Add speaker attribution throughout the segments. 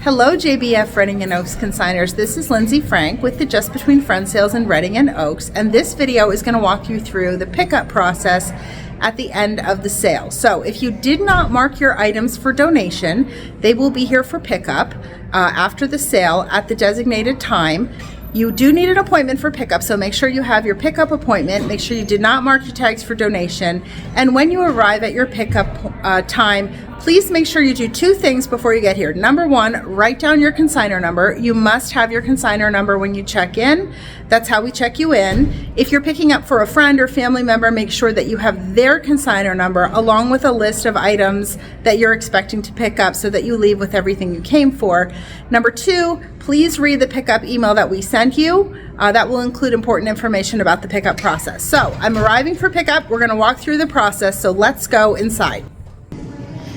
Speaker 1: Hello JBF Reading and Oaks consignors. This is Lindsay Frank with the Just Between Friends sales in Reading and Oaks, and this video is going to walk you through the pickup process at the end of the sale. So if you did not mark your items for donation, they will be here for pickup after the sale at the designated time. You do need an appointment for pickup, so make sure you have your pickup appointment. Make sure you did not mark your tags for donation. And when you arrive at your pickup time, please make sure you do two things before you get here. Number one, write down your consignor number. You must have your consignor number when you check in. That's how we check you in. If you're picking up for a friend or family member, make sure that you have their consignor number along with a list of items that you're expecting to pick up so that you leave with everything you came for. Number two, please read the pickup email that we sent you. That will include important information about the pickup process. So I'm arriving for pickup. We're going to walk through the process, so let's go inside.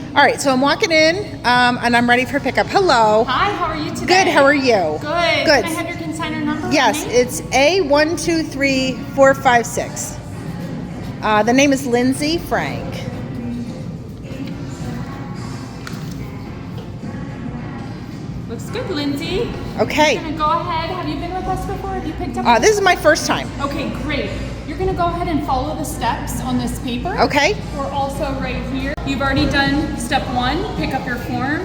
Speaker 1: All right, so I'm walking in and I'm ready for pickup. Hello.
Speaker 2: Hi, how are you today?
Speaker 1: Good, how are you?
Speaker 2: Good.
Speaker 1: Good.
Speaker 2: Can I have your consignor number?
Speaker 1: Yes, it's A123456. The name is Lindsay Frank.
Speaker 2: Looks good, Lindsay.
Speaker 1: Okay.
Speaker 2: You're gonna go ahead. Have you been with us before? Have you picked up?
Speaker 1: This is my first time.
Speaker 2: Okay, great. You're gonna go ahead and follow the steps on this paper.
Speaker 1: Okay.
Speaker 2: We're also right here. You've already done step one, pick up your form.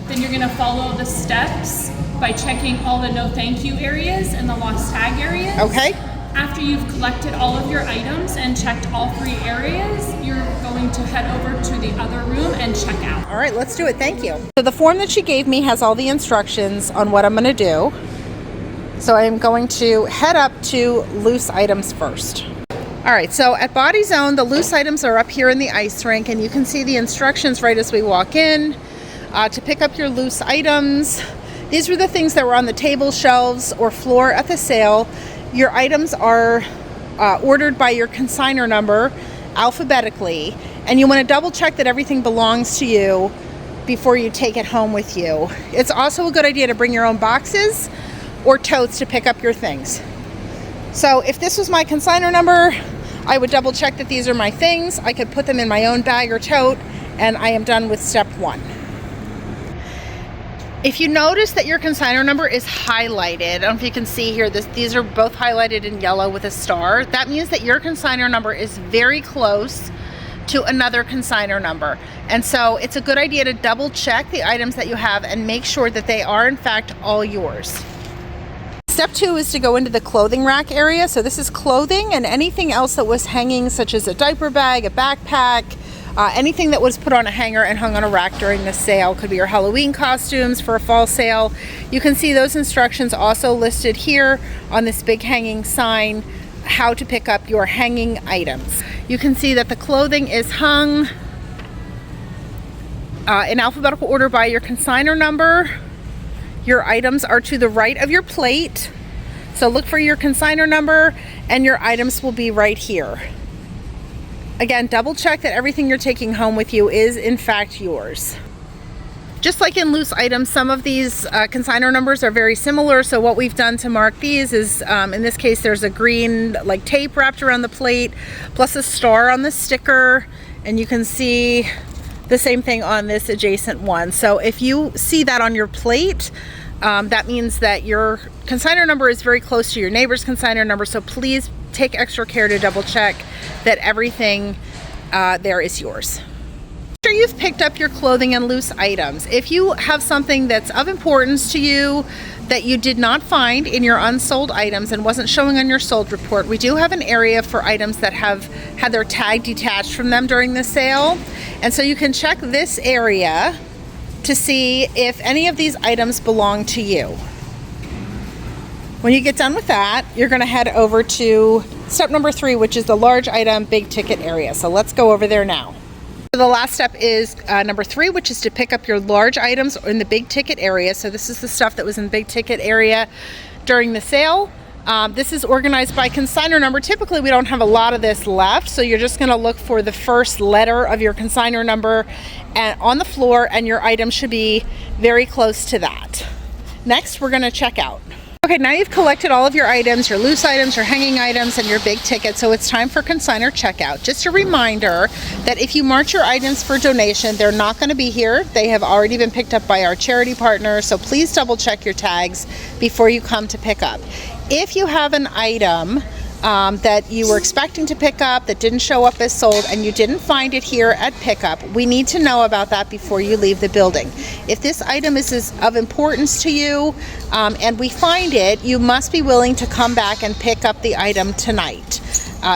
Speaker 2: Then you're gonna follow the steps by checking all the no thank you areas and the lost tag areas.
Speaker 1: Okay.
Speaker 2: After you've collected all of your items and checked all three areas, you're going to head over to the other room and check out.
Speaker 1: All right, let's do it. Thank you. So the form that she gave me has all the instructions on what I'm going to do. So I'm going to head up to loose items first. All right, so at Body Zone, the loose items are up here in the ice rink, and you can see the instructions right as we walk in to pick up your loose items. These were the things that were on the table, shelves, or floor at the sale. Your items are ordered by your consignor number alphabetically, and you want to double check that everything belongs to you before you take it home with you. It's also a good idea to bring your own boxes or totes to pick up your things. So if this was my consignor number, I would double check that these are my things. I could put them in my own bag or tote, and I am done with step one. If you notice that your consignor number is highlighted, I don't know if you can see here, these are both highlighted in yellow with a star. That means that your consignor number is very close to another consignor number. And so it's a good idea to double check the items that you have and make sure that they are in fact all yours. Step two is to go into the clothing rack area. So this is clothing and anything else that was hanging, such as a diaper bag, a backpack, anything that was put on a hanger and hung on a rack during the sale. Could be your Halloween costumes for a fall sale. You can see those instructions also listed here on this big hanging sign, how to pick up your hanging items. You can see that the clothing is hung in alphabetical order by your consignor number. Your items are to the right of your plate. So look for your consignor number and your items will be right here. Again, double check that everything you're taking home with you is in fact yours. Just like in loose items, some of these consignor numbers are very similar. So what we've done to mark these is, in this case, there's a green like tape wrapped around the plate, plus a star on the sticker. And you can see the same thing on this adjacent one. So if you see that on your plate, that means that your consignor number is very close to your neighbor's consignor number. So please take extra care to double check that everything there is yours. After you've picked up your clothing and loose items, if you have something that's of importance to you that you did not find in your unsold items and wasn't showing on your sold report, we do have an area for items that have had their tag detached from them during the sale. And so you can check this area to see if any of these items belong to you. When you get done with that, you're going to head over to step number 3, which is the large item, big ticket area. So let's go over there now. So the last step is number 3, which is to pick up your large items in the big ticket area. So this is the stuff that was in the big ticket area during the sale. This is organized by consignor number. Typically, we don't have a lot of this left, so you're just going to look for the first letter of your consignor number and on the floor, and your item should be very close to that. Next, we're going to check out. Okay, now you've collected all of your items, your loose items, your hanging items, and your big ticket, so it's time for consignor checkout. Just a reminder that if you mark your items for donation, they're not going to be here. They have already been picked up by our charity partner, so please double check your tags before you come to pick up. If you have an item that you were expecting to pick up that didn't show up as sold and you didn't find it here at pickup, we need to know about that before you leave the building. If this item is of importance to you and we find it, you must be willing to come back and pick up the item tonight.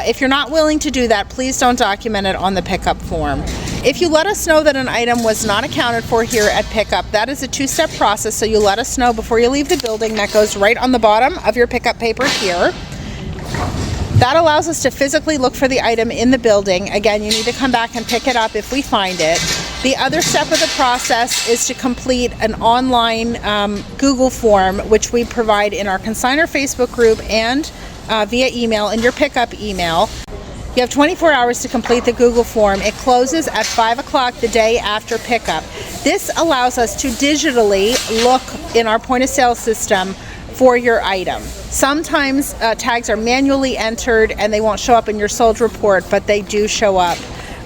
Speaker 1: If you're not willing to do that, please don't document it on the pickup form. If you let us know that an item was not accounted for here at pickup, that is a two-step process, so you let us know before you leave the building. That goes right on the bottom of your pickup paper here. That allows us to physically look for the item in the building. Again, you need to come back and pick it up if we find it. The other step of the process is to complete an online Google form, which we provide in our Consignor Facebook group and via email in your pickup email. You have 24 hours to complete the Google form. It closes at 5 o'clock the day after pickup. This allows us to digitally look in our point of sale system for your item. Sometimes tags are manually entered and they won't show up in your sold report, but they do show up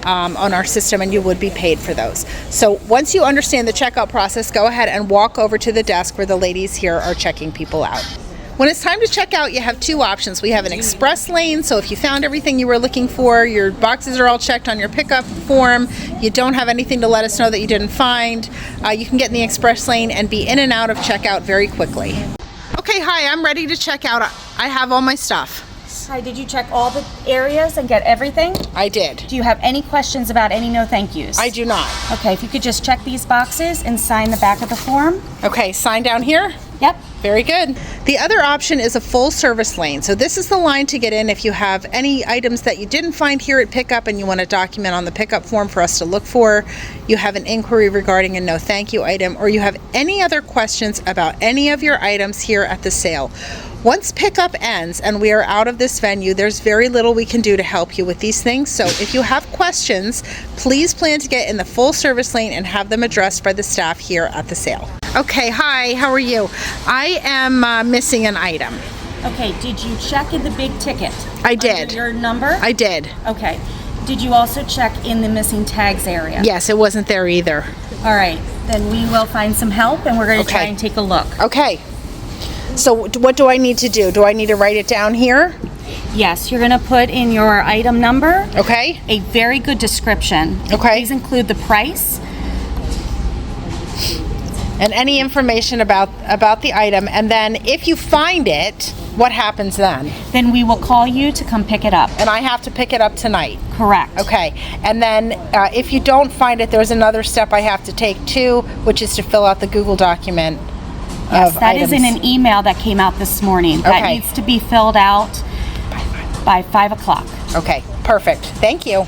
Speaker 1: on our system and you would be paid for those. So once you understand the checkout process, go ahead and walk over to the desk where the ladies here are checking people out. When it's time to check out, you have two options. We have an express lane, so if you found everything you were looking for, your boxes are all checked on your pickup form, you don't have anything to let us know that you didn't find, you can get in the express lane and be in and out of checkout very quickly. Okay, hi, I'm ready to check out. I have all my stuff.
Speaker 3: Hi, did you check all the areas and get everything?
Speaker 1: I did.
Speaker 3: Do you have any questions about any no thank yous?
Speaker 1: I do not.
Speaker 3: Okay, if you could just check these boxes and sign the back of the form.
Speaker 1: Okay, sign down here?
Speaker 3: Yep.
Speaker 1: Very good. The other option is a full service lane. So this is the line to get in if you have any items that you didn't find here at pickup and you want to document on the pickup form for us to look for, you have an inquiry regarding a no thank you item, or you have any other questions about any of your items here at the sale. Once pickup ends and we are out of this venue, there's very little we can do to help you with these things. So if you have questions, please plan to get in the full service lane and have them addressed by the staff here at the sale. Okay, hi, how are you? I am missing an item.
Speaker 3: Okay, did you check in the big ticket?
Speaker 1: I did.
Speaker 3: Under your number?
Speaker 1: I did.
Speaker 3: Okay. Did you also check in the missing tags area?
Speaker 1: Yes, it wasn't there either.
Speaker 3: All right, then we will find some help and we're going to try and take a look.
Speaker 1: Okay. So what do I need to do? Do I need to write it down here?
Speaker 3: Yes, you're going to put in your item number.
Speaker 1: Okay.
Speaker 3: A very good description.
Speaker 1: Okay.
Speaker 3: Please include the price.
Speaker 1: And any information about the item. And then if you find it, what happens then?
Speaker 3: Then we will call you to come pick it up.
Speaker 1: And I have to pick it up tonight?
Speaker 3: Correct.
Speaker 1: Okay. And then if you don't find it, there's another step I have to take too, which is to fill out the Google document.
Speaker 3: Yes, that is in an email that came out this morning. That needs to be filled out by 5 o'clock.
Speaker 1: Okay, perfect. Thank you.